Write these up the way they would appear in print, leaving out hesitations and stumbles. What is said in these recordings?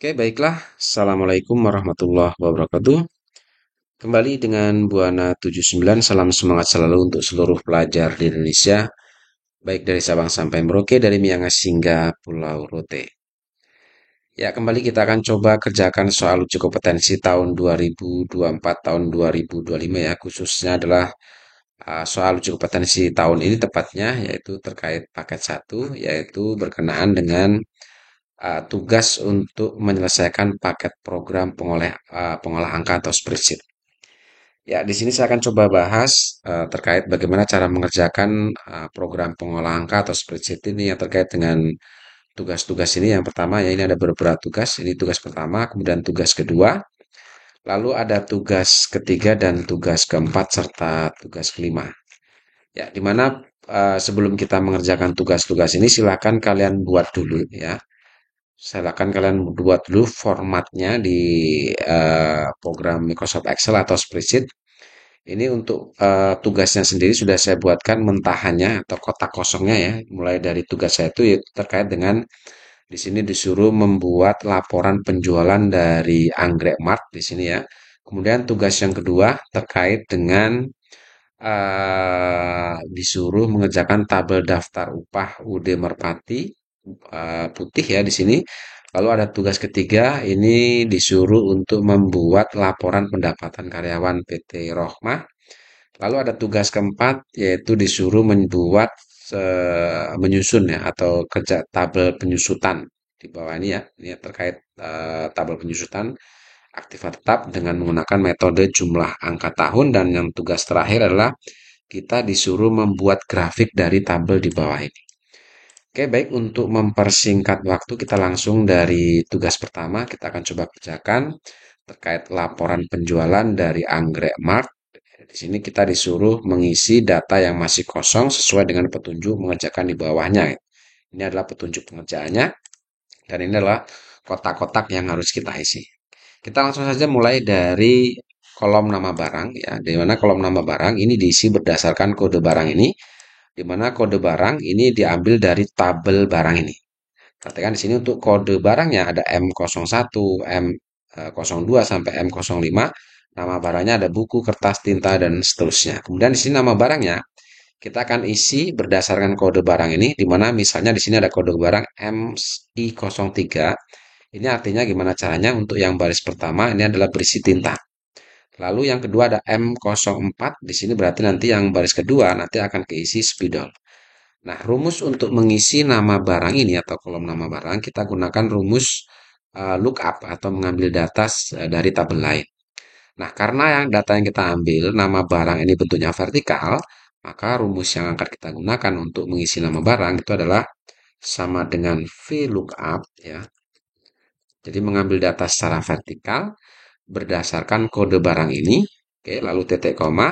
Oke, baiklah. Assalamualaikum warahmatullahi wabarakatuh. Kembali dengan Buana 79, salam semangat selalu untuk seluruh pelajar di Indonesia, baik dari Sabang sampai Merauke, dari Miangas hingga Pulau Rote. Ya, kembali kita akan coba kerjakan soal uji kompetensi tahun 2024, tahun 2025 ya, khususnya adalah soal uji kompetensi tahun ini tepatnya, yaitu terkait paket satu, yaitu berkenaan dengan tugas untuk menyelesaikan paket program pengolah angka atau spreadsheet. Ya, di sini saya akan coba bahas terkait bagaimana cara mengerjakan program pengolah angka atau spreadsheet ini yang terkait dengan tugas-tugas ini. Yang pertama ya, ini ada beberapa tugas. Ini tugas pertama, kemudian tugas kedua, lalu ada tugas ketiga dan tugas keempat serta tugas kelima. Ya, dimana sebelum kita mengerjakan tugas-tugas ini, silakan kalian buat dulu ya. Silakan kalian buat dulu formatnya di program Microsoft Excel atau spreadsheet. Ini untuk tugasnya sendiri sudah saya buatkan mentahannya atau kotak kosongnya ya. Mulai dari tugas saya itu yaitu terkait dengan di sini disuruh membuat laporan penjualan dari Anggrek Mart di sini ya. Kemudian tugas yang kedua terkait dengan disuruh mengerjakan tabel daftar upah UD Merpati putih ya di sini. Lalu ada tugas ketiga, ini disuruh untuk membuat laporan pendapatan karyawan PT Rohmah. Lalu ada tugas keempat, yaitu disuruh membuat menyusun ya atau kerja tabel penyusutan di bawah ini ya. Ini terkait tabel penyusutan aktiva tetap dengan menggunakan metode jumlah angka tahun, dan yang tugas terakhir adalah kita disuruh membuat grafik dari tabel di bawah ini. Oke, baik, untuk mempersingkat waktu kita langsung dari tugas pertama kita akan coba kerjakan terkait laporan penjualan dari Anggrek Mart. Di sini kita disuruh mengisi data yang masih kosong sesuai dengan petunjuk mengerjakan di bawahnya. Ini adalah petunjuk pengerjaannya dan ini adalah kotak-kotak yang harus kita isi. Kita langsung saja mulai dari kolom nama barang ya, di mana kolom nama barang ini diisi berdasarkan kode barang ini, di mana kode barang ini diambil dari tabel barang ini. Perhatikan di sini untuk kode barangnya ada M01, M02 sampai M05. Nama barangnya ada buku, kertas, tinta, dan seterusnya. Kemudian di sini nama barangnya kita akan isi berdasarkan kode barang ini, di mana misalnya di sini ada kode barang MI03. Ini artinya gimana caranya untuk yang baris pertama ini adalah berisi tinta. Lalu yang kedua ada M04, di sini berarti nanti yang baris kedua nanti akan keisi spidol. Nah, rumus untuk mengisi nama barang ini atau kolom nama barang kita gunakan rumus lookup atau mengambil data dari tabel lain. Nah, karena yang data yang kita ambil nama barang ini bentuknya vertikal, maka rumus yang akan kita gunakan untuk mengisi nama barang itu adalah sama dengan VLOOKUP ya. Jadi mengambil data secara vertikal berdasarkan kode barang ini, oke, lalu titik koma,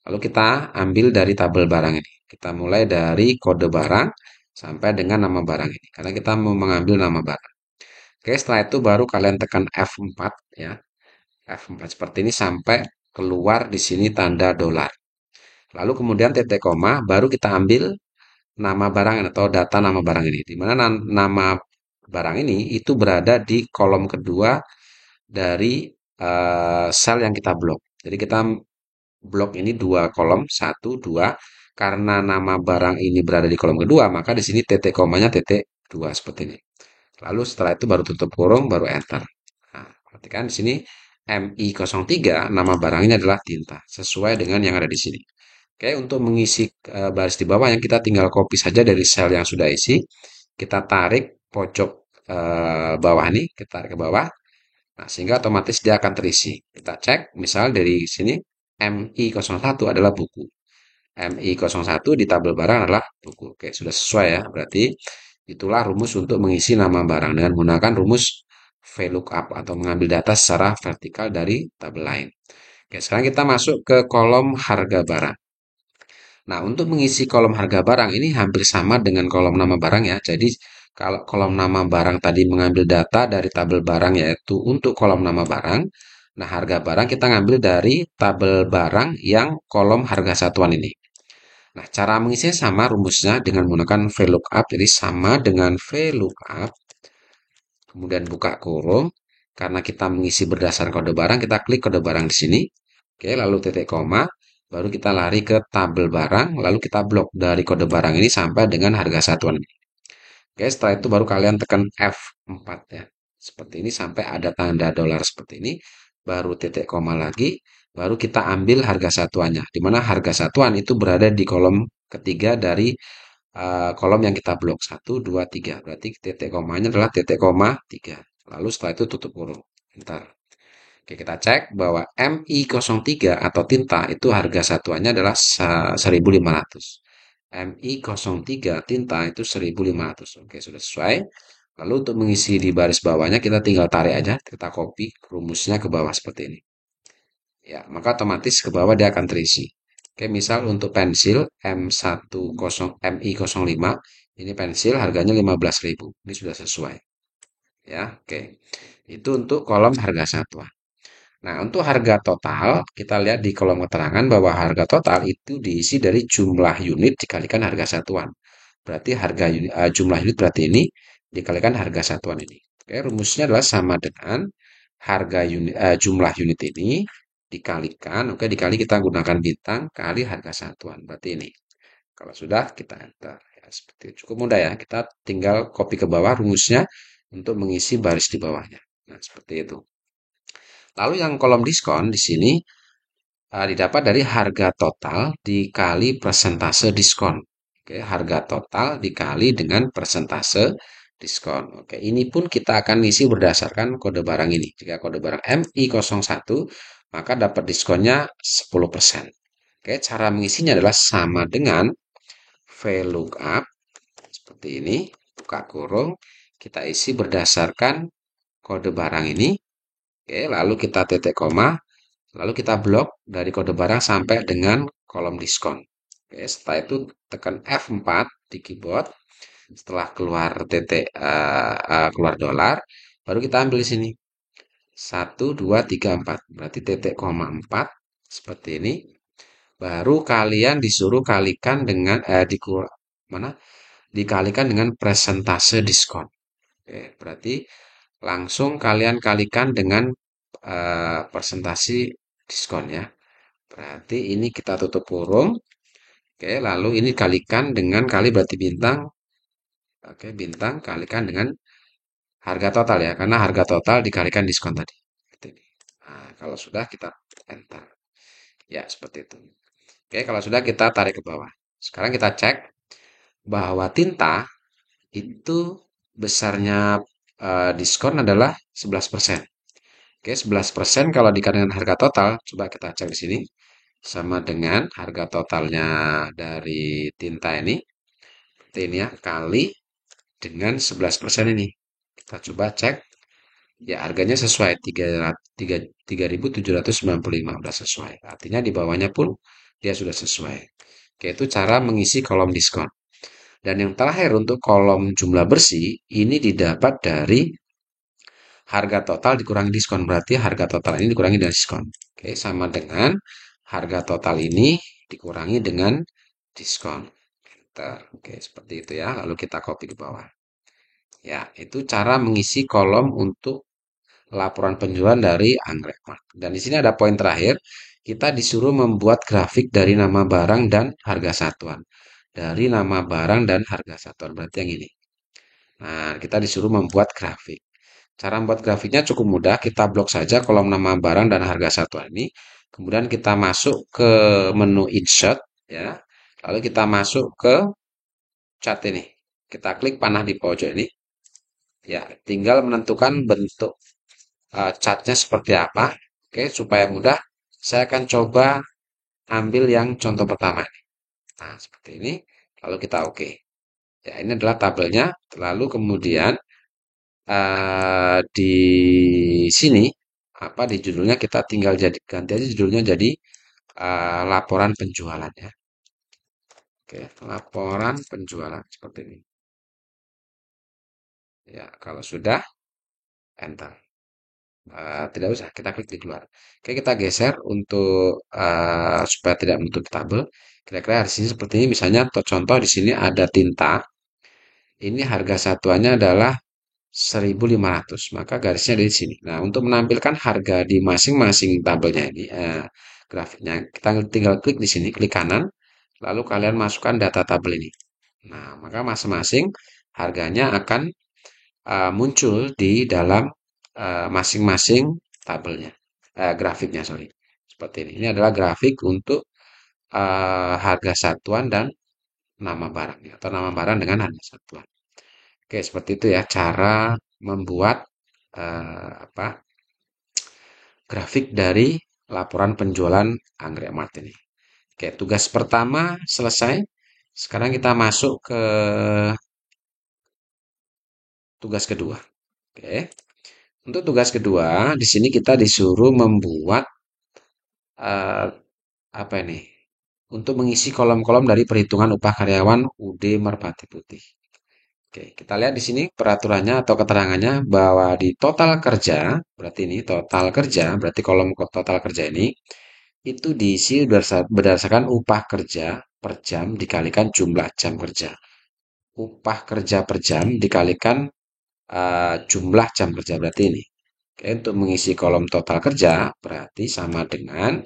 lalu kita ambil dari tabel barang ini. Kita mulai dari kode barang sampai dengan nama barang ini, karena kita mau mengambil nama barang. Oke, setelah itu baru kalian tekan F4 ya. F4 seperti ini sampai keluar di sini tanda dolar. Lalu kemudian titik koma, baru kita ambil nama barang atau data nama barang ini. Di mana nama barang ini itu berada di kolom kedua dari sel yang kita blok. Jadi kita blok ini dua kolom, satu, dua. Karena nama barang ini berada di kolom kedua, maka di sini titik komanya titik dua seperti ini. Lalu setelah itu baru tutup kurung, baru enter. Nah, perhatikan di sini MI03, nama barangnya adalah tinta, sesuai dengan yang ada di sini. Oke, untuk mengisi baris di bawah yang kita tinggal copy saja dari sel yang sudah isi, kita tarik pojok bawah ini, kita tarik ke bawah. Nah, sehingga otomatis dia akan terisi. Kita cek, misal dari sini MI01 adalah buku. MI01 di tabel barang adalah buku. Oke, sudah sesuai ya. Berarti itulah rumus untuk mengisi nama barang dengan menggunakan rumus VLOOKUP atau mengambil data secara vertikal dari tabel lain. Oke, sekarang kita masuk ke kolom harga barang. Nah, untuk mengisi kolom harga barang ini hampir sama dengan kolom nama barang ya. Jadi, kalau kolom nama barang tadi mengambil data dari tabel barang yaitu untuk kolom nama barang. Nah, harga barang kita ngambil dari tabel barang yang kolom harga satuan ini. Nah, cara mengisinya sama rumusnya dengan menggunakan VLOOKUP. Jadi, sama dengan VLOOKUP. kemudian buka kurung. Karena kita mengisi berdasarkan kode barang, kita klik kode barang di sini. Oke, lalu titik koma, baru kita lari ke tabel barang, lalu kita blok dari kode barang ini sampai dengan harga satuan. Oke, setelah itu baru kalian tekan F4 ya. Seperti ini sampai ada tanda dolar seperti ini, baru titik koma lagi, baru kita ambil harga satuannya. Di mana harga satuan itu berada di kolom ketiga dari kolom yang kita blok 1, 2, 3. Berarti titik komanya adalah titik koma 3. Lalu setelah itu tutup kurung. Bentar. Oke, kita cek bahwa MI03 atau tinta itu harga satuannya adalah 1.500. MI03 tinta itu 1.500. Oke, sudah sesuai. Lalu untuk mengisi di baris bawahnya kita tinggal tarik aja, kita copy rumusnya ke bawah seperti ini. Ya, maka otomatis ke bawah dia akan terisi. Oke, misal untuk pensil MI05, ini pensil harganya 15.000. Ini sudah sesuai. Ya, oke. Itu untuk kolom harga satuan. Nah, untuk harga total, kita lihat di kolom keterangan bahwa harga total itu diisi dari jumlah unit dikalikan harga satuan. Berarti jumlah unit berarti ini dikalikan harga satuan ini. Oke, rumusnya adalah sama dengan jumlah unit ini dikalikan, oke, dikali kita gunakan bintang kali harga satuan. Berarti ini. Kalau sudah kita enter. Ya, seperti itu. Cukup mudah ya. Kita tinggal copy ke bawah rumusnya untuk mengisi baris di bawahnya. Nah, seperti itu. Lalu yang kolom diskon di sini didapat dari harga total dikali persentase diskon. Oke, harga total dikali dengan persentase diskon. Oke, ini pun kita akan isi berdasarkan kode barang ini. Jika kode barang MI01, maka dapat diskonnya 10%. Oke, cara mengisinya adalah sama dengan VLOOKUP seperti ini, buka kurung, kita isi berdasarkan kode barang ini. Oke, lalu kita titik koma, lalu kita blok dari kode barang sampai dengan kolom diskon. Oke, setelah itu tekan F4 di keyboard. Setelah keluar keluar dolar, baru kita ambil di sini. 1, 2, 3, 4. Berarti titik koma 4 seperti ini. Baru kalian disuruh kalikan dengan mana? Dikalikan dengan persentase diskon. Oke, berarti langsung kalian kalikan dengan persentase diskon ya. Berarti ini kita tutup kurung. Oke, lalu ini kalikan dengan kali berarti bintang. Oke, bintang kalikan dengan harga total ya, karena harga total dikalikan diskon tadi. Seperti ini. Nah, kalau sudah kita enter. Ya, seperti itu. Oke, kalau sudah kita tarik ke bawah. Sekarang kita cek bahwa tinta itu besarnya diskon adalah 11%. Oke, 11% kalau dikalikan dengan harga total, coba kita cek di sini. Sama dengan harga totalnya dari tinta ini, seperti ini ya, kali dengan 11% ini. Kita coba cek. Ya, harganya sesuai 3.795 sudah sesuai. Artinya di bawahnya pun dia sudah sesuai. Oke, itu cara mengisi kolom diskon. Dan yang terakhir untuk kolom jumlah bersih, ini didapat dari harga total dikurangi diskon. Berarti harga total ini dikurangi dengan diskon. Oke, sama dengan harga total ini dikurangi dengan diskon. Enter. Oke, seperti itu ya. Lalu kita copy ke bawah. Ya, itu cara mengisi kolom untuk laporan penjualan dari Anggrek Mart. Dan di sini ada poin terakhir, kita disuruh membuat grafik dari nama barang dan harga satuan. Dari nama barang dan harga satuan, berarti yang ini. Nah, kita disuruh membuat grafik. Cara membuat grafiknya cukup mudah, kita blok saja kolom nama barang dan harga satuan ini. Kemudian kita masuk ke menu insert, ya. Lalu kita masuk ke chart ini. Kita klik panah di pojok ini. Ya, tinggal menentukan bentuk chartnya seperti apa. Oke, supaya mudah, saya akan coba ambil yang contoh pertama. Nah, seperti ini. Lalu kita oke. Ya, ini adalah tabelnya. Lalu kemudian di sini apa di judulnya kita tinggal ganti aja judulnya jadi laporan penjualan ya. Oke, laporan penjualan seperti ini. Ya, kalau sudah enter. Tidak usah, kita klik di luar. Oke, kita geser untuk supaya tidak menutup tabel. Kira-kira di sini seperti ini. Misalnya, contoh di sini ada tinta. Ini harga satuannya adalah 1.500. Maka garisnya di sini. Nah, untuk menampilkan harga di masing-masing tabelnya ini, grafiknya, kita tinggal klik di sini, klik kanan, lalu kalian masukkan data tabel ini. Nah, maka masing-masing harganya akan muncul di dalam masing-masing tabelnya, grafiknya, sorry. Seperti ini. Ini adalah grafik untuk harga satuan dan nama barangnya, atau nama barang dengan harga satuan. Oke, seperti itu ya cara membuat apa grafik dari laporan penjualan Anggrek Mart ini. Oke, tugas pertama selesai. Sekarang kita masuk ke tugas kedua. Oke, untuk tugas kedua di sini kita disuruh membuat eh, apa ini? Untuk mengisi kolom-kolom dari perhitungan upah karyawan UD Merpati Putih. Oke, kita lihat di sini peraturannya atau keterangannya bahwa di total kerja, berarti ini total kerja, berarti kolom total kerja ini itu diisi berdasarkan upah kerja per jam dikalikan jumlah jam kerja. Upah kerja per jam dikalikan jumlah jam kerja berarti ini. Oke, untuk mengisi kolom total kerja berarti sama dengan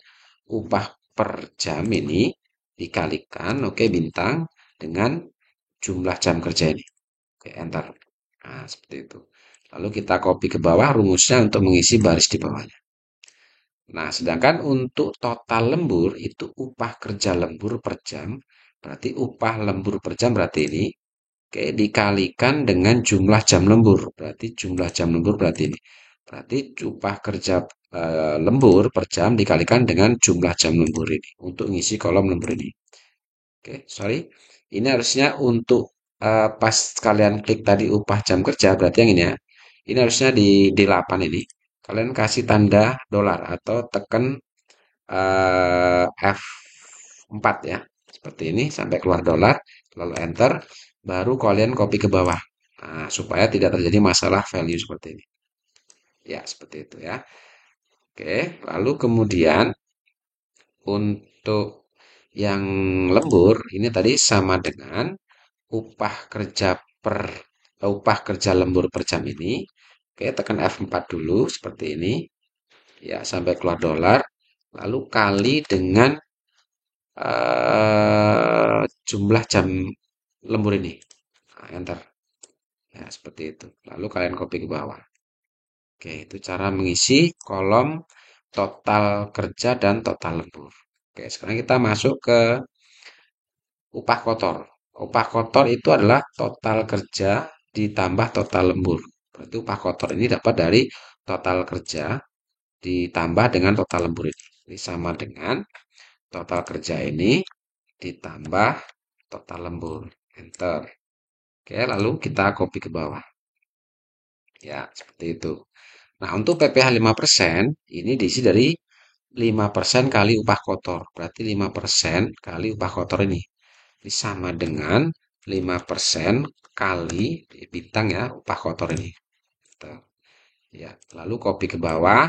upah per jam ini dikalikan, oke, bintang dengan jumlah jam kerja ini. Oke, enter. Nah, seperti itu. Lalu kita copy ke bawah rumusnya untuk mengisi baris di bawahnya. Nah, sedangkan untuk total lembur itu upah kerja lembur per jam. Berarti upah lembur per jam berarti ini. Oke, dikalikan dengan jumlah jam lembur. Berarti jumlah jam lembur berarti ini. Berarti upah kerja lembur per jam dikalikan dengan jumlah jam lembur ini. Untuk ngisi kolom lembur ini. Oke, sorry. Ini harusnya untuk pas kalian klik tadi upah jam kerja, berarti yang ini ya. Ini harusnya di D8 ini. Kalian kasih tanda dolar atau tekan F4 ya. Seperti ini sampai keluar dolar, lalu enter, baru kalian copy ke bawah. Nah, supaya tidak terjadi masalah value seperti ini. Ya, seperti itu ya. Oke, lalu kemudian untuk yang lembur ini tadi sama dengan upah kerja per upah kerja lembur per jam ini. Oke, tekan F4 dulu seperti ini. Ya, sampai keluar dolar. Lalu kali dengan jumlah jam lembur ini. Nah, enter. Ya, seperti itu. Lalu kalian copy ke bawah. Oke, itu cara mengisi kolom total kerja dan total lembur. Oke, sekarang kita masuk ke upah kotor. Upah kotor itu adalah total kerja ditambah total lembur. Berarti upah kotor ini dapat dari total kerja ditambah dengan total lembur ini. Ini sama dengan total kerja ini ditambah total lembur. Enter. Oke, lalu kita copy ke bawah. Ya, seperti itu. Nah, untuk PPh 5% ini diisi dari 5% kali upah kotor. Berarti 5% kali upah kotor ini. Ini sama dengan 5% kali bintang ya, upah kotor ini. Gitu. Ya, lalu copy ke bawah.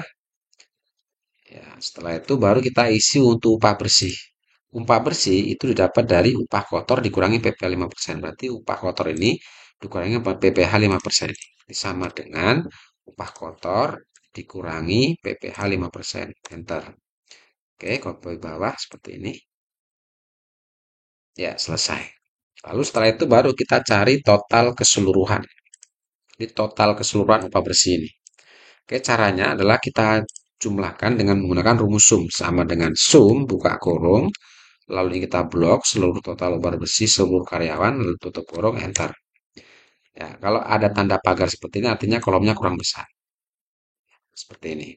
Ya, setelah itu baru kita isi untuk upah bersih. Upah bersih itu didapat dari upah kotor dikurangi PPh 5%. Berarti upah kotor ini dikurangi PPh 5% ini. Ini sama dengan upah kotor dikurangi PPh 5%. Enter. Oke, copy bawah seperti ini. Ya, selesai. Lalu setelah itu baru kita cari total keseluruhan. Jadi total keseluruhan upah bersih ini. Oke, caranya adalah kita jumlahkan dengan menggunakan rumus sum. Sama dengan sum, buka kurung, lalu ini kita blok seluruh total upah bersih seluruh karyawan, lalu tutup kurung, enter. Ya, kalau ada tanda pagar seperti ini artinya kolomnya kurang besar. Seperti ini.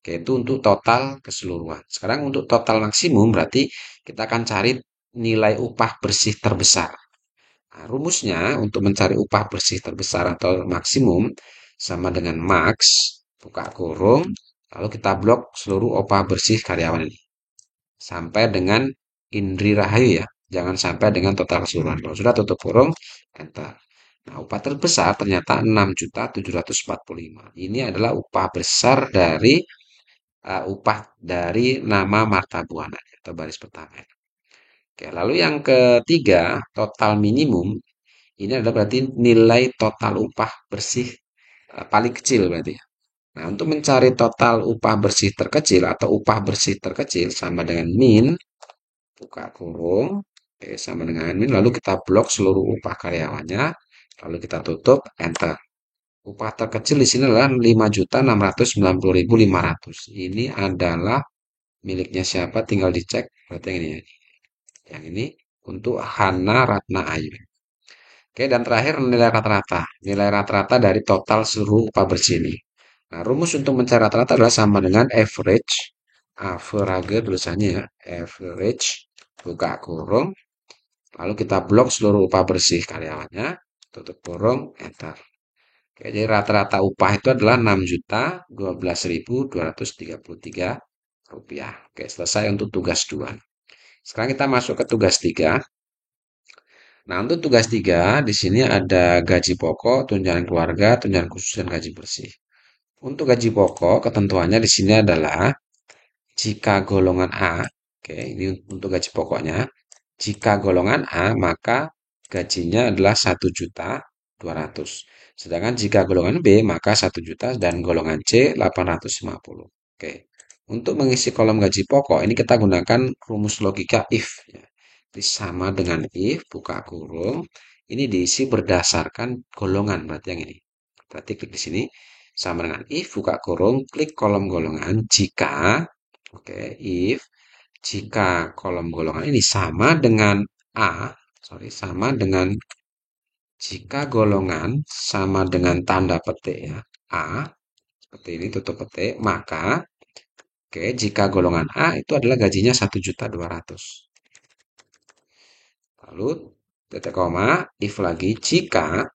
Oke, itu untuk total keseluruhan. Sekarang untuk total maksimum berarti kita akan cari nilai upah bersih terbesar. Nah, rumusnya untuk mencari upah bersih terbesar atau maksimum sama dengan max, buka kurung, lalu kita blok seluruh upah bersih karyawan ini. Sampai dengan Indri Rahayu ya, jangan sampai dengan total keseluruhan. Kalau sudah tutup kurung, enter. Nah, upah terbesar ternyata 6.745. Ini adalah upah besar dari upah dari nama Marta Buana atau baris pertama. Oke, lalu yang ketiga, total minimum. Ini adalah berarti nilai total upah bersih paling kecil berarti ya. Nah, untuk mencari total upah bersih terkecil atau upah bersih terkecil sama dengan min, buka kurung, oke, sama dengan min, lalu kita blok seluruh upah karyawannya, lalu kita tutup, enter. Upah terkecil di sini adalah 5.690.500. Ini adalah miliknya siapa? Tinggal dicek. Berarti yang ini ya. Yang ini untuk Hana Ratna Ayu. Oke, dan terakhir nilai rata-rata. Nilai rata-rata dari total seluruh upah bersih ini. Nah, rumus untuk mencari rata-rata adalah sama dengan average. Average tulisannya ya. Average. Buka kurung. Lalu kita blok seluruh upah bersih karyawannya. Tutup kurung. Enter. Oke, jadi rata-rata upah itu adalah 6.012.233 rupiah. Oke, selesai untuk tugas 2. Sekarang kita masuk ke tugas 3. Nah, untuk tugas 3 di sini ada gaji pokok, tunjangan keluarga, tunjangan khusus, dan gaji bersih. Untuk gaji pokok, ketentuannya di sini adalah jika golongan A, oke, ini untuk gaji pokoknya. Jika golongan A, maka gajinya adalah 1.200.000. Sedangkan jika golongan B, maka 1 juta dan golongan C 850. Oke. Untuk mengisi kolom gaji pokok, ini kita gunakan rumus logika if. Ya. Jadi sama dengan if, buka kurung. Ini diisi berdasarkan golongan, berarti yang ini. Berarti klik di sini, sama dengan if, buka kurung, klik kolom golongan, jika, oke, if, jika kolom golongan ini sama dengan A, sorry, sama dengan jika golongan sama dengan tanda petik ya, A, seperti ini tutup petik, maka oke, jika golongan A itu adalah gajinya 1.200.000. Lalu titik koma, if lagi jika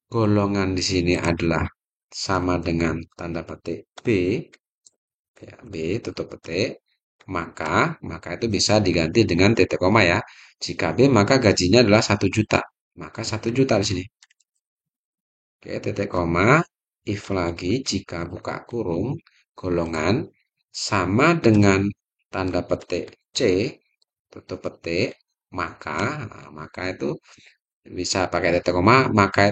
golongan di sini adalah sama dengan tanda petik B, ya, B tutup petik, maka itu bisa diganti dengan titik koma ya. Jika B maka gajinya adalah 1 juta, maka 1 juta di sini. Oke, titik koma, if lagi jika buka kurung golongan sama dengan tanda petik C tutup petik, maka itu bisa pakai titik koma, maka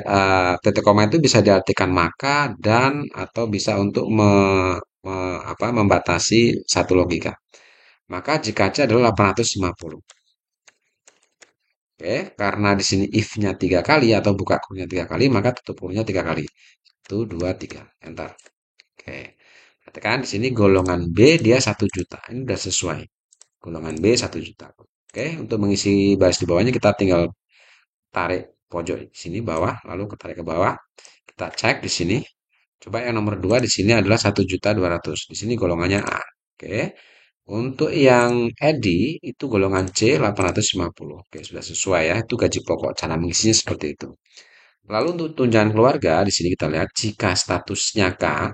titik koma itu bisa diartikan maka dan atau bisa untuk membatasi satu logika. Maka jika C adalah 850. Oke, karena di sini if-nya 3 kali atau buka kurungnya 3 kali, maka tutup kurungnya 3 kali. 1, 2, 3, enter. Oke, katakan di sini golongan B dia 1 juta. Ini sudah sesuai. Golongan B 1 juta. Oke, untuk mengisi baris di bawahnya kita tinggal tarik pojok di sini bawah, lalu kita tarik ke bawah. Kita cek di sini. Coba yang nomor 2 di sini adalah 1.200.000. Di sini golongannya A. Oke. Untuk yang Edi itu golongan C 850. Oke, sudah sesuai ya. Itu gaji pokok. Cara mengisinya seperti itu. Lalu untuk tunjangan keluarga di sini kita lihat jika statusnya K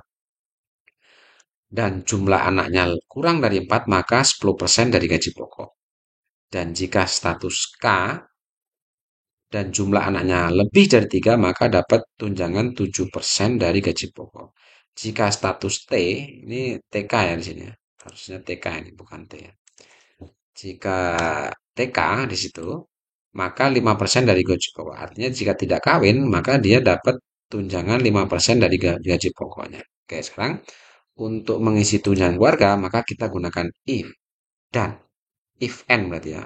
dan jumlah anaknya kurang dari 4 maka 10% dari gaji pokok. Dan jika status K dan jumlah anaknya lebih dari 3 maka dapat tunjangan 7% dari gaji pokok. Jika status T, ini TK ya di sini ya. Harusnya TK ini bukan T ya. Jika TK di situ, maka 5% dari gaji pokok. Artinya jika tidak kawin, maka dia dapat tunjangan 5% dari gaji pokoknya. Oke, sekarang untuk mengisi tunjangan keluarga, maka kita gunakan if dan if and berarti ya.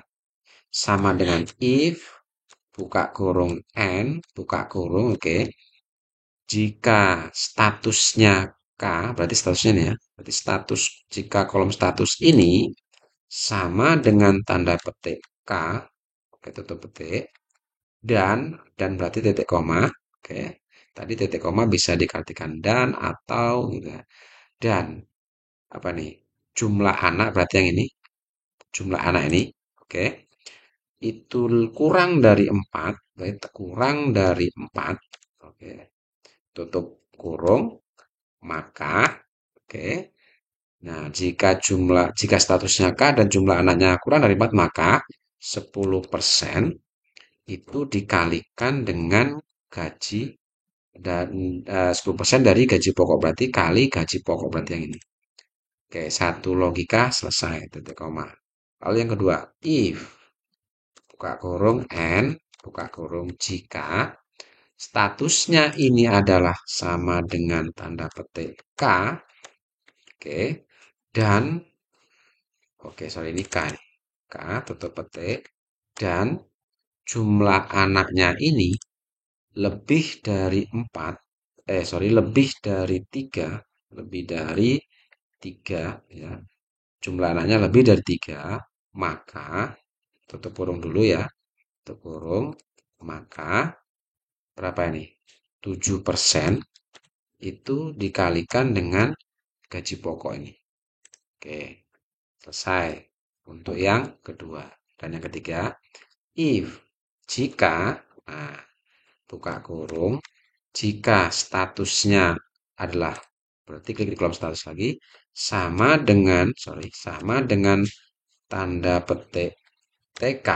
Sama dengan if buka kurung n buka kurung, oke. Jika statusnya K, berarti statusnya ini ya. Berarti status jika kolom status ini sama dengan tanda petik K, oke, tutup petik, dan berarti titik koma, oke. Tadi titik koma bisa diartikan dan atau gitu ya. Dan apa nih? Jumlah anak berarti yang ini, jumlah anak ini, oke. Itu kurang dari 4, berarti kurang dari 4, oke. Tutup kurung, maka, oke. Nah, jika statusnya K dan jumlah anaknya kurang dari 4, maka 10% itu dikalikan dengan gaji dan 10% dari gaji pokok berarti kali gaji pokok berarti yang ini. Oke, satu logika selesai, titik koma. Lalu yang kedua, if buka kurung n buka kurung jika Statusnya ini adalah sama dengan tanda petik K, oke, dan oke, sorry ini K nih. K tutup petik dan jumlah anaknya ini lebih dari 4, sorry lebih dari 3, lebih dari 3 ya. Jumlah anaknya lebih dari 3, maka tutup kurung dulu ya, tutup kurung, maka berapa ini? 7% itu dikalikan dengan gaji pokok ini. Oke, selesai untuk yang kedua. Dan yang ketiga, if jika, nah, buka kurung, jika statusnya adalah, berarti klik di kolom status lagi, sama dengan, sorry, sama dengan tanda petik TK,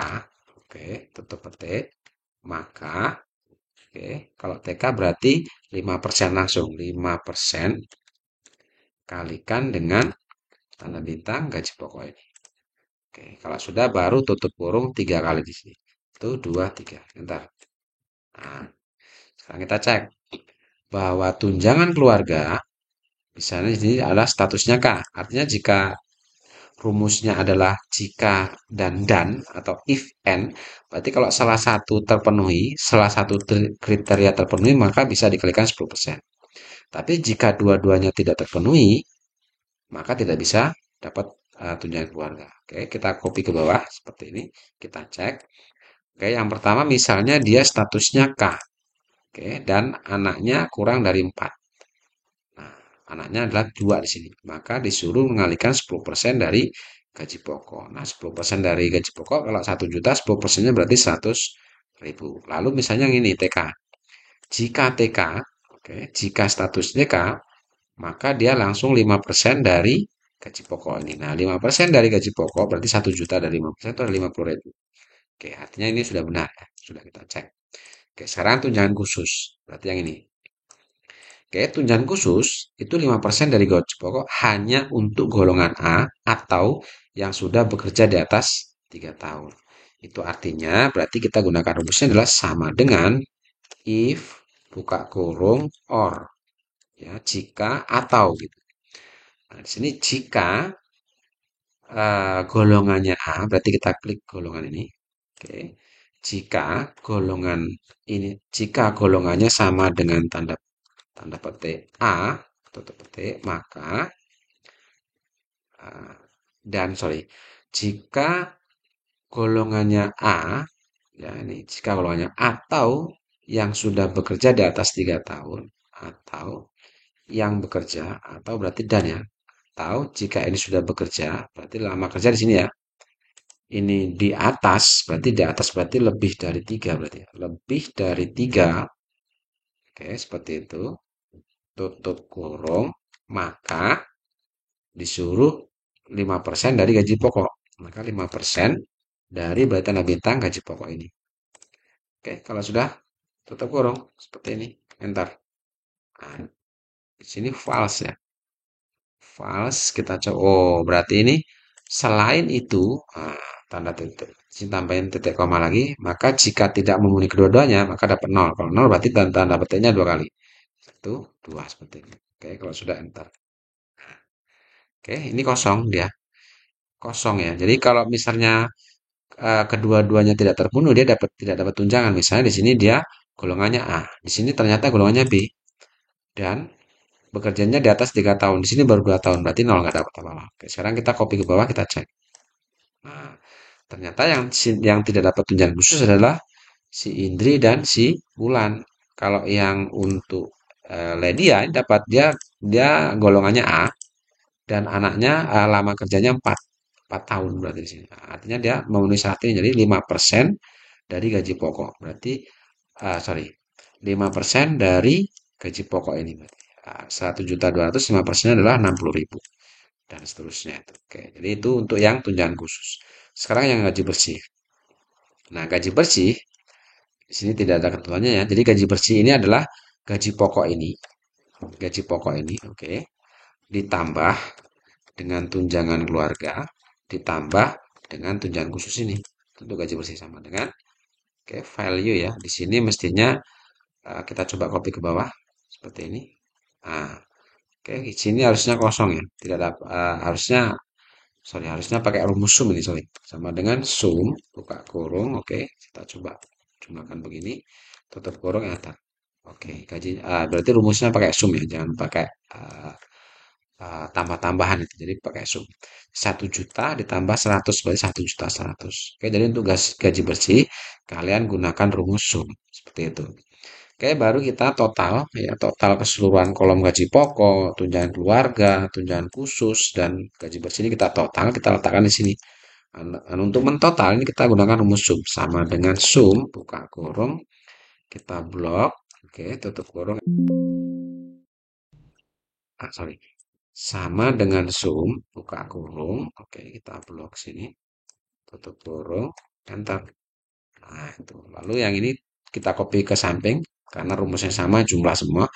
oke, tutup petik, maka, oke, kalau TK berarti 5% langsung, 5% kalikan dengan tanda bintang gaji pokok ini. Oke, kalau sudah baru tutup kurung 3 kali di sini. Itu 2, 3. Bentar. Nah, sekarang kita cek bahwa tunjangan keluarga misalnya di sini adalah statusnya K. Artinya jika rumusnya adalah jika dan atau if and, berarti kalau salah satu terpenuhi, salah satu kriteria terpenuhi maka bisa dikalikan 10%. Tapi jika dua-duanya tidak terpenuhi, maka tidak bisa dapat tunjangan keluarga. Oke, kita copy ke bawah seperti ini, kita cek. Oke, yang pertama misalnya dia statusnya K. Oke, dan anaknya kurang dari 4. Nah, anaknya adalah 2 di sini. Maka disuruh mengalihkan 10% dari gaji pokok. Nah, 10% dari gaji pokok kalau 1 juta, 10%-nya berarti 100.000. Lalu misalnya yang ini TK. Jika TK, oke, jika status TK, maka dia langsung 5% dari gaji pokok ini. Nah, 5% dari gaji pokok berarti 1 juta dari 5% itu ada 50.000. Oke, artinya ini sudah benar ya. Sudah kita cek. Oke, sekarang tunjangan khusus. Berarti yang ini. Oke, tunjangan khusus itu 5% dari gaji pokok hanya untuk golongan A atau yang sudah bekerja di atas 3 tahun. Itu artinya berarti kita gunakan rumusnya adalah sama dengan if buka kurung or ya, jika atau gitu. Nah, di sini jika golongannya A berarti kita klik golongan ini. Oke. Jika golongan ini jika golongannya sama dengan tanda petik A, tutup petik, maka dan sorry, jika golongannya A, ya ini jika golongannya atau yang sudah bekerja di atas 3 tahun, atau yang bekerja, atau berarti dan ya, atau jika ini sudah bekerja, berarti lama kerja di sini ya, ini di atas, berarti lebih dari 3 berarti ya, lebih dari 3, oke, seperti itu, tutup kurung, maka disuruh 5% dari gaji pokok. Maka 5% dari berarti tanda bintang gaji pokok ini. Oke, kalau sudah tutup kurung seperti ini, enter. Nah, di sini false ya. False kita coba. Oh, berarti ini selain itu, tanda titik. Sini tambahin titik koma lagi, maka jika tidak memenuhi kedua-duanya, maka dapat 0. Kalau 0 berarti tanda petiknya 2 kali. 1, 2 seperti ini. Oke, kalau sudah enter. Oke, ini kosong dia. Kosong ya. Jadi kalau misalnya kedua-duanya tidak terpenuhi, dia tidak dapat tunjangan. Misalnya di sini dia golongannya A, di sini ternyata golongannya B, dan bekerjanya di atas 3 tahun. Di sini baru 2 tahun, berarti nol nggak dapat apa-apa. Oke, sekarang kita copy ke bawah, kita cek. Nah, ternyata yang tidak dapat tunjangan khusus adalah si Indri dan si Wulan. Kalau yang untuk Ledia dapat dia golongannya A dan anaknya lama kerjanya 4 tahun berarti di sini. Nah, artinya dia memenuhi syarat ini jadi 5% dari gaji pokok. Berarti sorry, 5% dari gaji pokok ini berarti. 1.200.000 5% adalah 60.000 dan seterusnya itu. Oke, jadi itu untuk yang tunjangan khusus. Sekarang yang gaji bersih. Nah, gaji bersih di sini tidak ada ketentuannya ya. Jadi gaji bersih ini adalah gaji pokok ini. Gaji pokok ini, oke. Ditambah dengan tunjangan keluarga, ditambah dengan tunjangan khusus ini. Tentu gaji bersih sama dengan oke, value ya. Di sini mestinya Kita coba copy ke bawah seperti ini. Nah, oke, di sini harusnya kosong ya. Tidak ada harusnya sorry, harusnya pakai rumus sum ini, sorry. Sama dengan sum buka kurung, oke. Kita coba gunakan begini, tutup kurung enter. Oke, berarti rumusnya pakai sum ya, jangan pakai tambah-tambahan itu. Jadi pakai sum. 1 juta ditambah 100 berarti 1.100.000. Oke, jadi untuk gaji bersih kalian gunakan rumus sum seperti itu. Oke, baru kita total ya, total keseluruhan kolom gaji pokok, tunjangan keluarga, tunjangan khusus dan gaji bersih ini kita total, kita letakkan di sini. Dan untuk mentotal ini kita gunakan rumus sum sama dengan sum buka kurung, kita blok, oke, tutup kurung. Sorry. Sama dengan sum buka kurung, oke, kita blok sini, tutup kurung, enter. Nah, itu. Lalu yang ini kita copy ke samping karena rumusnya sama, jumlah semua.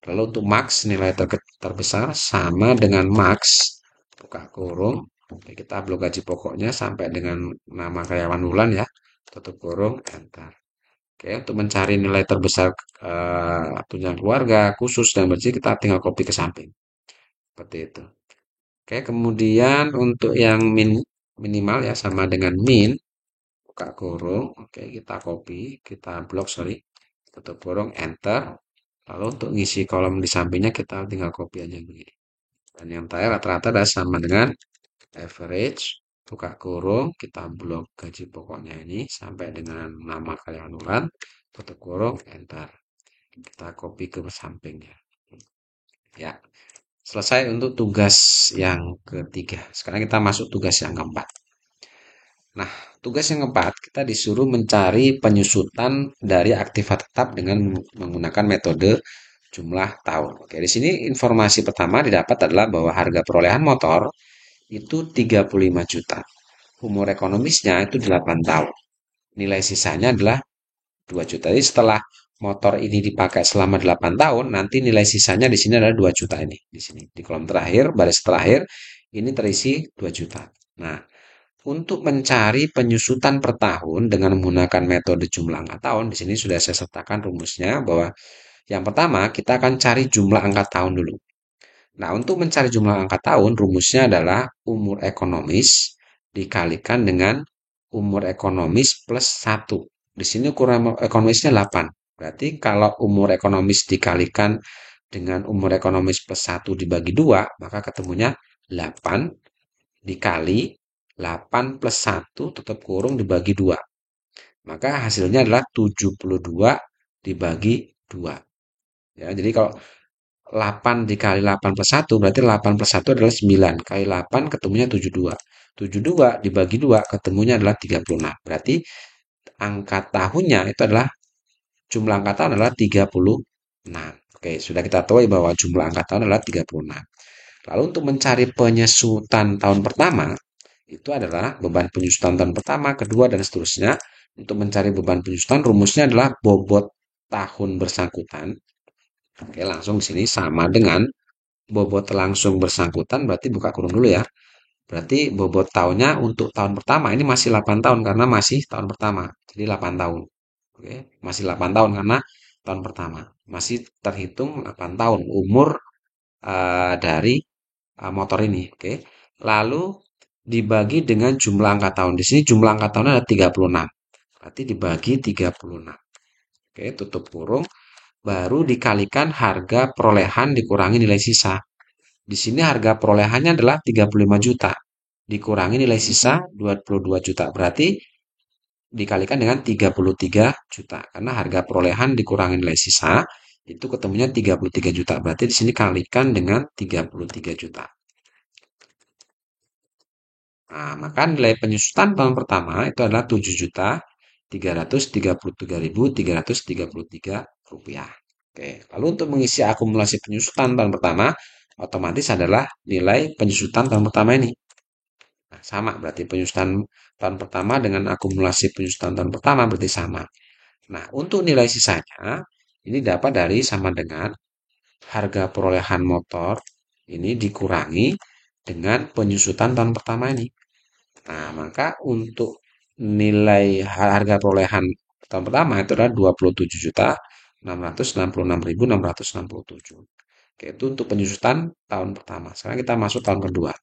Lalu untuk max nilai terbesar sama dengan max buka kurung. Oke, kita blok gaji pokoknya sampai dengan nama karyawan bulan ya. Tutup kurung, enter. Oke, untuk mencari nilai terbesar tunjangan keluarga, khusus dan bersih kita tinggal copy ke samping. Seperti itu. Oke, kemudian untuk yang minimal ya sama dengan min buka kurung. Oke, kita copy, kita blok, sorry. Tutup kurung, enter. Lalu untuk ngisi kolom di sampingnya kita tinggal copy aja begini. Dan yang terakhir rata-rata adalah sama dengan average, buka kurung, kita blok gaji pokoknya ini sampai dengan nama karyawan bulan, tutup kurung, enter. Kita copy ke sampingnya. Ya, selesai untuk tugas yang ketiga. Sekarang kita masuk tugas yang keempat. Nah, tugas yang keempat, kita disuruh mencari penyusutan dari aktiva tetap dengan menggunakan metode jumlah tahun. Oke, di sini informasi pertama didapat adalah bahwa harga perolehan motor itu 35 juta. Umur ekonomisnya itu 8 tahun. Nilai sisanya adalah 2 juta. Jadi setelah motor ini dipakai selama 8 tahun, nanti nilai sisanya di sini adalah 2 juta ini. Di sini, di kolom terakhir, baris terakhir, ini terisi 2 juta. Nah, untuk mencari penyusutan per tahun dengan menggunakan metode jumlah angka tahun, di sini sudah saya sertakan rumusnya bahwa yang pertama kita akan cari jumlah angka tahun dulu. Nah, untuk mencari jumlah angka tahun, rumusnya adalah umur ekonomis dikalikan dengan umur ekonomis plus 1. Di sini ukuran ekonomisnya 8. Berarti kalau umur ekonomis dikalikan dengan umur ekonomis plus 1 dibagi 2, maka ketemunya 8 dikali 8 plus 1 tutup kurung dibagi 2. Maka hasilnya adalah 72 dibagi 2. Ya, jadi kalau 8 dikali 8 plus 1 berarti 8 plus 1 adalah 9. Kali 8 ketemunya 72. 72 dibagi 2 ketemunya adalah 36. Berarti angka tahunnya itu adalah jumlah angka tahun adalah 36. Oke, sudah kita tahu bahwa jumlah angka tahun adalah 36. Lalu untuk mencari penyusutan tahun pertama itu adalah beban penyusutan tahun pertama, kedua dan seterusnya. Untuk mencari beban penyusutan rumusnya adalah bobot tahun bersangkutan. Oke, langsung di sini sama dengan bobot langsung bersangkutan berarti buka kurung dulu ya. Berarti bobot tahunnya untuk tahun pertama ini masih 8 tahun karena masih tahun pertama. Jadi 8 tahun. Oke, masih 8 tahun karena tahun pertama. Masih terhitung 8 tahun umur dari motor ini. Oke. Lalu dibagi dengan jumlah angka tahun. Di sini jumlah angka tahunnya ada 36. Berarti dibagi 36. Oke, tutup kurung. Baru dikalikan harga perolehan dikurangi nilai sisa. Di sini harga perolehannya adalah 35 juta. Dikurangi nilai sisa 22 juta. Berarti dikalikan dengan 33 juta. Karena harga perolehan dikurangi nilai sisa itu ketemunya 33 juta. Berarti di sini kalikan dengan 33 juta. Nah, maka nilai penyusutan tahun pertama itu adalah 7.333.333 rupiah. Oke, lalu untuk mengisi akumulasi penyusutan tahun pertama, otomatis adalah nilai penyusutan tahun pertama ini. Nah, sama, berarti penyusutan tahun pertama dengan akumulasi penyusutan tahun pertama berarti sama. Nah, untuk nilai sisanya, ini dapat dari sama dengan harga perolehan motor ini dikurangi dengan penyusutan tahun pertama ini. Nah, maka untuk nilai harga perolehan tahun pertama itu adalah 27 juta 666.667. Oke, itu untuk penyusutan tahun pertama. Sekarang kita masuk tahun kedua.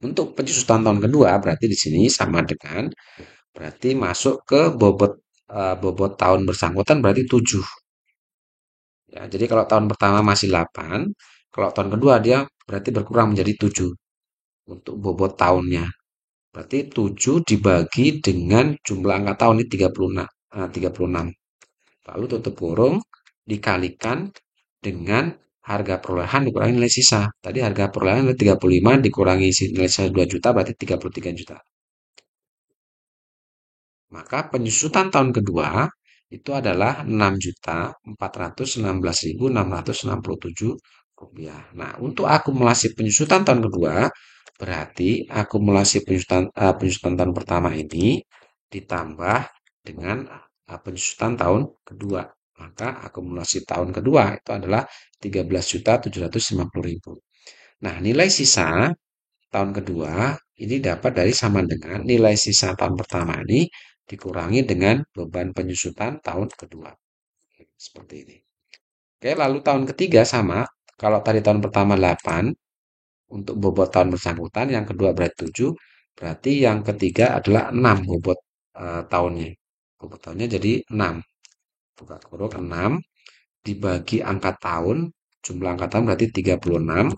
Untuk penyusutan tahun kedua berarti di sini sama dengan berarti masuk ke bobot tahun bersangkutan berarti 7. Ya, jadi kalau tahun pertama masih 8, kalau tahun kedua dia berarti berkurang menjadi 7 untuk bobot tahunnya. Berarti 7 dibagi dengan jumlah angka tahun ini 36. 36. Lalu tutup kurung dikalikan dengan harga perolehan dikurangi nilai sisa. Tadi harga perolehan adalah 35 dikurangi nilai sisa 2 juta berarti 33 juta. Maka penyusutan tahun kedua itu adalah 6.416.667 rupiah. Nah, untuk akumulasi penyusutan tahun kedua berarti akumulasi penyusutan tahun pertama ini ditambah dengan penyusutan tahun kedua. Maka akumulasi tahun kedua itu adalah 13.750.000. Nah, nilai sisa tahun kedua ini dapat dari sama dengan nilai sisa tahun pertama ini dikurangi dengan beban penyusutan tahun kedua. Seperti ini. Oke, lalu tahun ketiga sama. Kalau tadi tahun pertama 8 untuk bobot tahun bersangkutan, yang kedua berarti 7, berarti yang ketiga adalah 6 bobot tahunnya. Bobot tahunnya jadi 6. Buka kurung 6 dibagi angka tahun, jumlah angka tahun berarti 36.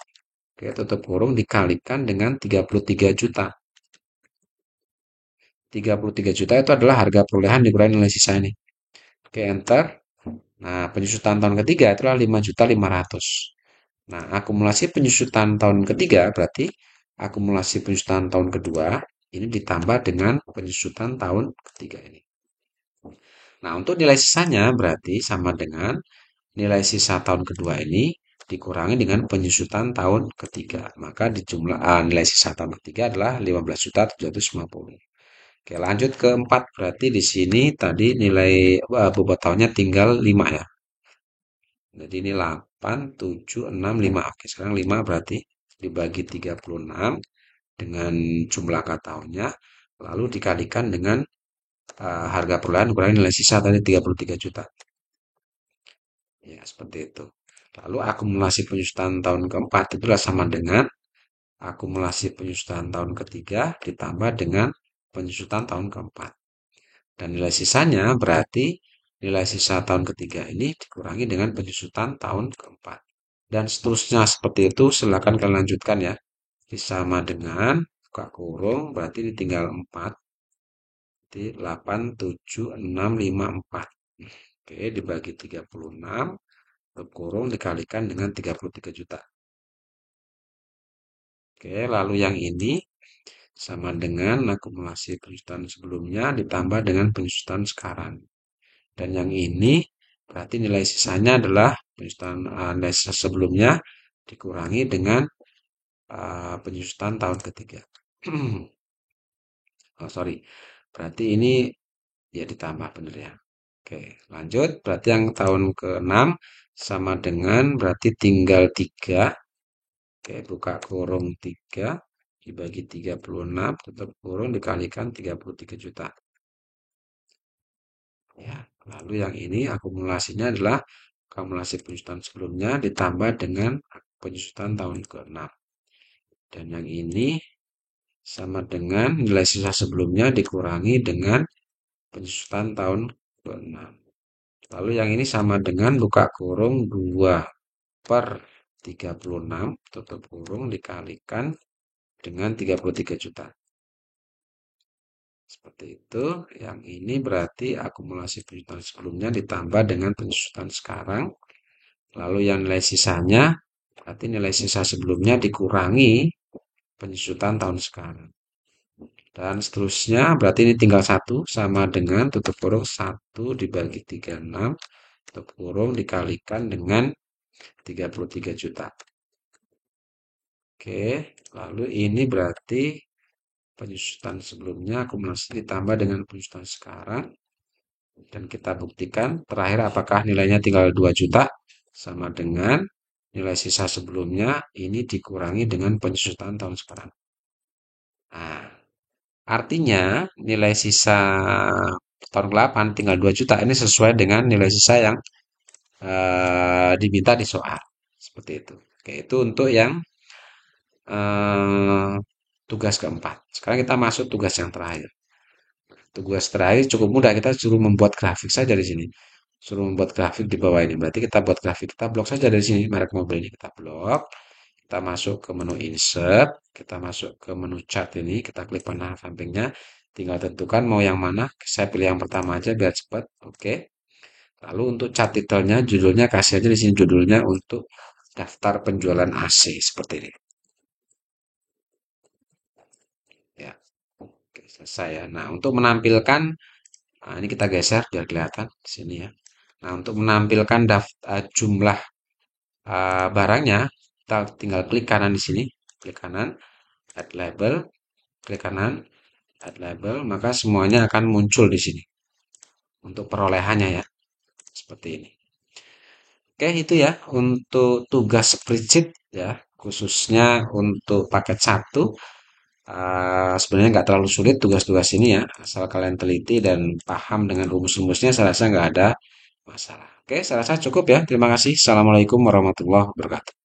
Oke, tutup kurung dikalikan dengan 33 juta. 33 juta itu adalah harga perolehan dikurangi nilai sisa ini. Oke, enter. Nah, penyusutan tahun ketiga itulah 5.500.000. Nah, akumulasi penyusutan tahun ketiga berarti akumulasi penyusutan tahun kedua ini ditambah dengan penyusutan tahun ketiga ini. Nah, untuk nilai sisanya berarti sama dengan nilai sisa tahun kedua ini dikurangi dengan penyusutan tahun ketiga. Maka di jumlah nilai sisa tahun ketiga adalah 15.750. Oke, lanjut ke 4. Berarti di sini tadi nilai bobot tahunnya tinggal 5 ya. Jadi ini 8, 7, 6, 5. Oke, sekarang 5 berarti dibagi 36 dengan jumlah angka tahunnya. Lalu dikalikan dengan harga perolehan kurangi nilai sisa tadi 33 juta. Ya, seperti itu. Lalu akumulasi penyusutan tahun keempat itulah sama dengan akumulasi penyusutan tahun ketiga ditambah dengan penyusutan tahun keempat. Dan nilai sisanya berarti nilai sisa tahun ketiga ini dikurangi dengan penyusutan tahun keempat. Dan seterusnya seperti itu, silakan kalian lanjutkan ya. Sama dengan buka kurung, berarti ini tinggal 4. Jadi 8, 7, 6, 5, 4. Oke, dibagi 36, tutup kurung dikalikan dengan 33 juta. Oke, lalu yang ini sama dengan akumulasi penyusutan sebelumnya ditambah dengan penyusutan sekarang. Dan yang ini berarti nilai sisanya adalah penyusutan nilai sisa sebelumnya dikurangi dengan penyusutan tahun ketiga. Oh, sorry. Berarti ini ya ditambah benar ya. Oke, lanjut. Berarti yang tahun ke-6 sama dengan berarti tinggal 3. Oke, buka kurung 3 dibagi 36 tutup kurung dikalikan 33 juta. Ya, lalu yang ini akumulasinya adalah akumulasi penyusutan sebelumnya ditambah dengan penyusutan tahun ke-6. Dan yang ini sama dengan nilai sisa sebelumnya dikurangi dengan penyusutan tahun ke-6. Lalu yang ini sama dengan buka kurung 2 per 36 tutup kurung dikalikan dengan 33 juta. Seperti itu. Yang ini berarti akumulasi penyusutan sebelumnya ditambah dengan penyusutan sekarang. Lalu yang nilai sisanya berarti nilai sisa sebelumnya dikurangi penyusutan tahun sekarang. Dan seterusnya berarti ini tinggal 1 sama dengan tutup kurung 1 dibagi 36 tutup kurung dikalikan dengan 33 juta. Oke, lalu ini berarti penyusutan sebelumnya akumulasi ditambah dengan penyusutan sekarang. Dan kita buktikan terakhir apakah nilainya tinggal 2 juta sama dengan nilai sisa sebelumnya ini dikurangi dengan penyusutan tahun sekarang. Nah, artinya nilai sisa tahun ke-8 tinggal 2 juta ini sesuai dengan nilai sisa yang diminta di soal. Seperti itu. Oke, itu untuk yang eh, tugas keempat. Sekarang kita masuk tugas yang terakhir. Tugas terakhir cukup mudah, kita suruh membuat grafik saja di sini. Suruh membuat grafik di bawah ini. Berarti kita buat grafik, kita blok saja dari sini merek mobil ini kita blok. Kita masuk ke menu insert, kita masuk ke menu chart ini, kita klik panah sampingnya, tinggal tentukan mau yang mana. Saya pilih yang pertama aja biar cepat. Oke. Lalu untuk chart titelnya, judulnya kasih aja di sini judulnya untuk daftar penjualan AC seperti ini. Ya. Oke, selesai ya. Nah, untuk menampilkan, nah ini kita geser biar kelihatan di sini ya. Nah, untuk menampilkan jumlah barangnya, kita tinggal klik kanan di sini, klik kanan, add label, klik kanan, add label, maka semuanya akan muncul di sini untuk perolehannya ya, seperti ini. Oke, itu ya untuk tugas spreadsheet ya, khususnya untuk paket satu. Sebenarnya nggak terlalu sulit tugas-tugas ini ya, asal kalian teliti dan paham dengan rumus-rumusnya, saya rasa nggak ada masalah. Oke, saya rasa cukup ya. Terima kasih. Assalamualaikum warahmatullahi wabarakatuh.